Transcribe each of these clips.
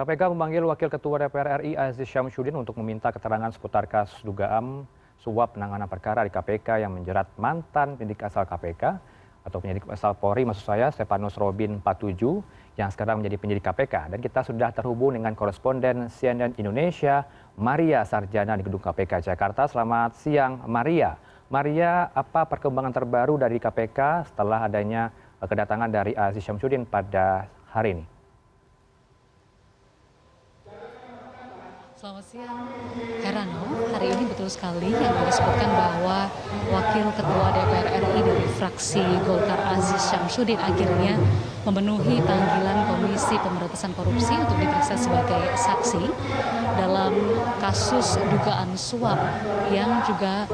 KPK memanggil Wakil Ketua DPR RI Aziz Syamsuddin untuk meminta keterangan seputar kasus dugaan suap penanganan perkara di KPK yang menjerat mantan penyidik asal KPK atau penyidik asal Polri maksud saya Stefanus Robin 47 yang sekarang menjadi penyidik KPK. Dan kita sudah terhubung dengan koresponden CNN Indonesia Maria Sarjana di Gedung KPK Jakarta. Selamat siang Maria. Maria, apa perkembangan terbaru dari KPK setelah adanya kedatangan dari Aziz Syamsuddin pada hari ini? Selamat siang, Herano. Hari ini betul sekali yang disebutkan bahwa Wakil Ketua DPR RI dari fraksi Golkar Aziz Syamsuddin akhirnya memenuhi panggilan Komisi Pemberantasan Korupsi untuk diperiksa sebagai saksi dalam kasus dugaan suap yang juga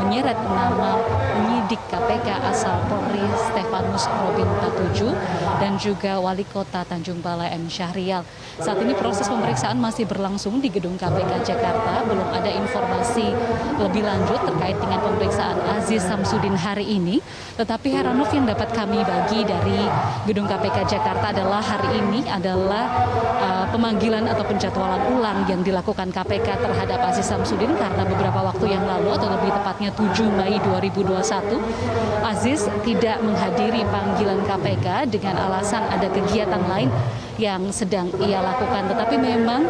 menyeret nama penyidik KPK asal Polri Stefanus Robin 47 dan juga Wali Kota Tanjung Balai M. Syahrial. Saat ini proses pemeriksaan masih berlangsung di Gedung KPK Jakarta. Belum ada informasi lebih lanjut terkait dengan pemeriksaan Aziz Syamsuddin hari ini. Tetapi Heranov yang dapat kami bagi dari Gedung KPK Jakarta adalah hari ini adalah pemanggilan atau penjadwalan ulang yang dilakukan KPK terhadap Aziz Syamsuddin karena beberapa waktu yang lalu atau lebih tepatnya 7 Mei 2021 Aziz tidak menghadiri panggilan KPK dengan alasan ada kegiatan lain yang sedang ia lakukan. Tetapi memang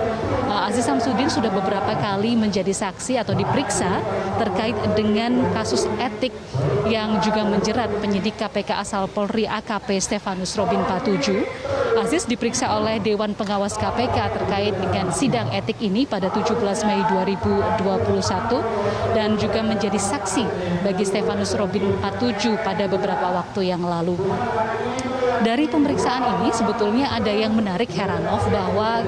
Aziz Syamsuddin sudah beberapa kali menjadi saksi atau diperiksa terkait dengan kasus etik yang juga menjerat penyidik KPK asal Polri AKP Stefanus Robin 47. Aziz diperiksa oleh Dewan Pengawas KPK terkait dengan sidang etik ini pada 17 Mei 2021 dan juga menjadi saksi bagi Stefanus Robin 47 pada beberapa waktu yang lalu. Dari pemeriksaan ini sebetulnya ada yang menarik Heranov bahwa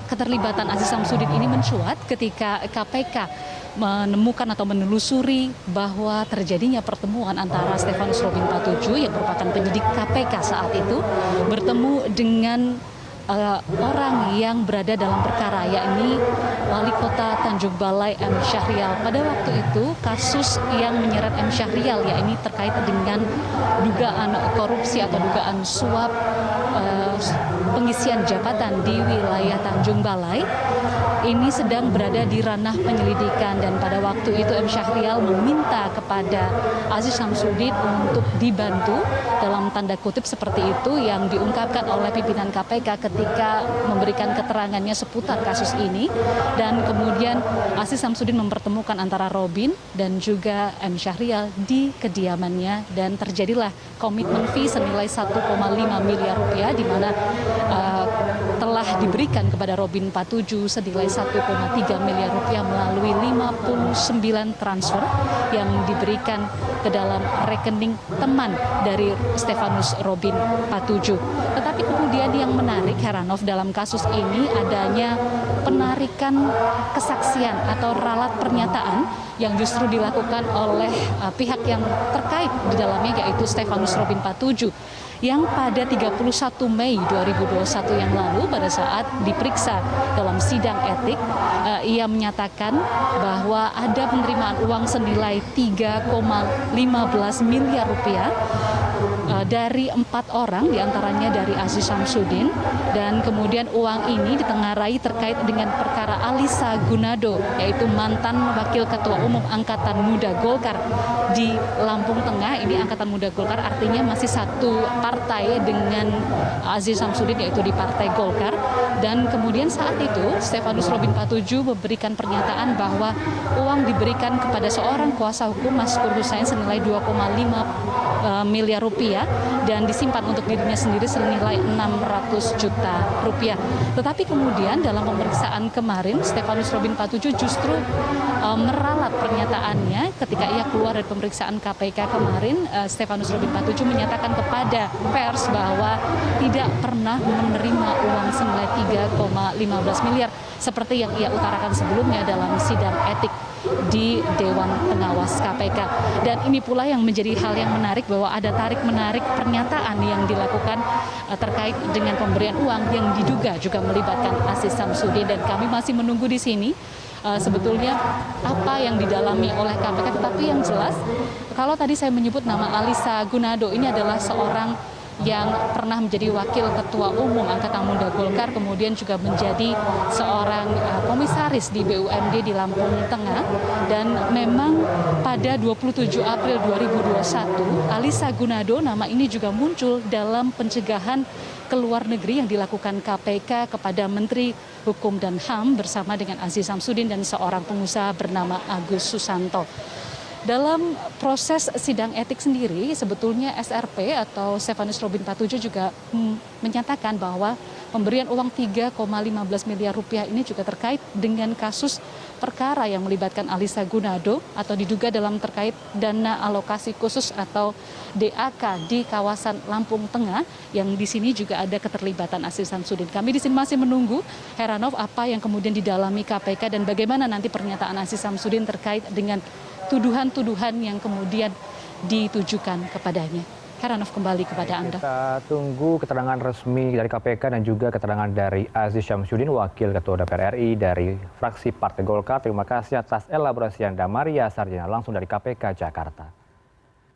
keterlibatan Aziz Syamsuddin ini mencuat ketika KPK menemukan atau menelusuri bahwa terjadinya pertemuan antara Stefanus Robin 47 yang merupakan penyidik KPK saat itu bertemu dengan orang yang berada dalam perkara yakni Wali Kota Tanjung Balai M. Syahrial. Pada waktu itu kasus yang menyeret M. Syahrial yakni terkait dengan dugaan korupsi atau dugaan suap pengisian jabatan di wilayah Tanjung Balai ini sedang berada di ranah penyelidikan dan pada waktu itu M. Syahrial meminta kepada Aziz Syamsuddin untuk dibantu dalam tanda kutip seperti itu yang diungkapkan oleh pimpinan KPK ketika memberikan keterangannya seputar kasus ini dan kemudian Aziz Syamsuddin mempertemukan antara Robin dan juga M. Syahrial di kediamannya dan terjadilah komitmen fee senilai 1,5 miliar rupiah di mana telah diberikan kepada Robin 47 senilai 1,3 miliar rupiah melalui 59 transfer yang diberikan ke dalam rekening teman dari Stefanus Robin 47. Tetapi kemudian yang menarik Heranov dalam kasus ini adanya penarikan kesaksian atau ralat pernyataan yang justru dilakukan oleh pihak yang terkait di dalamnya yaitu Stefanus Robin 47 yang pada 31 Mei 2021 yang lalu pada saat diperiksa dalam sidang etik ia menyatakan bahwa ada penerimaan uang senilai 3,15 miliar rupiah dari 4 orang diantaranya dari Aziz Syamsuddin dan kemudian uang ini ditengarai terkait dengan perkara Alisa Gunado yaitu mantan Wakil Ketua Umum Angkatan Muda Golkar di Lampung Tengah. Ini Angkatan Muda Golkar artinya masih satu partai dengan Aziz Syamsuddin yaitu di Partai Golkar dan kemudian saat itu Stefanus Robin 47 memberikan pernyataan bahwa uang diberikan kepada seorang kuasa hukum Maskur Husain senilai 2,5 miliar rupiah dan disimpan untuk dirinya sendiri senilai 600 juta rupiah. Tetapi kemudian dalam pemeriksaan kemarin Stefanus Robin 47 justru meralat pernyataannya ketika ia keluar dari pemeriksaan KPK kemarin. Stefanus Robin 47 menyatakan kepada pers bahwa tidak pernah menerima uang senilai 3,15 miliar seperti yang ia utarakan sebelumnya dalam sidang etik di Dewan Pengawas KPK. Dan ini pula yang menjadi hal yang menarik bahwa ada tarik-menarik pernyataan yang dilakukan terkait dengan pemberian uang yang diduga juga melibatkan Aziz Syamsuddin dan kami masih menunggu di sini sebetulnya apa yang didalami oleh KPK. Tetapi yang jelas kalau tadi saya menyebut nama Alisa Gunado ini adalah seorang yang pernah menjadi Wakil Ketua Umum Angkatan Muda Golkar, kemudian juga menjadi seorang komisaris di BUMD di Lampung Tengah. Dan memang pada 27 April 2021, Ali Sagunado nama ini juga muncul dalam pencegahan ke luar negeri yang dilakukan KPK kepada Menteri Hukum dan HAM bersama dengan Aziz Samsudin dan seorang pengusaha bernama Agus Susanto. Dalam proses sidang etik sendiri, sebetulnya SRP atau Stefanus Robin Patujuh juga menyatakan bahwa pemberian uang 3,15 miliar rupiah ini juga terkait dengan kasus perkara yang melibatkan Ali Sagunado atau diduga dalam terkait dana alokasi khusus atau DAK di kawasan Lampung Tengah, yang di sini juga ada keterlibatan Aziz Samsudin. Kami di sini masih menunggu, Heranov, apa yang kemudian didalami KPK dan bagaimana nanti pernyataan Aziz Samsudin terkait dengan tuduhan-tuduhan yang kemudian ditujukan kepadanya. Heranov, kembali kepada Anda. Kita tunggu keterangan resmi dari KPK dan juga keterangan dari Aziz Syamsuddin, Wakil Ketua DPR RI dari fraksi Partai Golkar. Terima kasih atas elaborasi Anda, Maria Sarjana, langsung dari KPK Jakarta.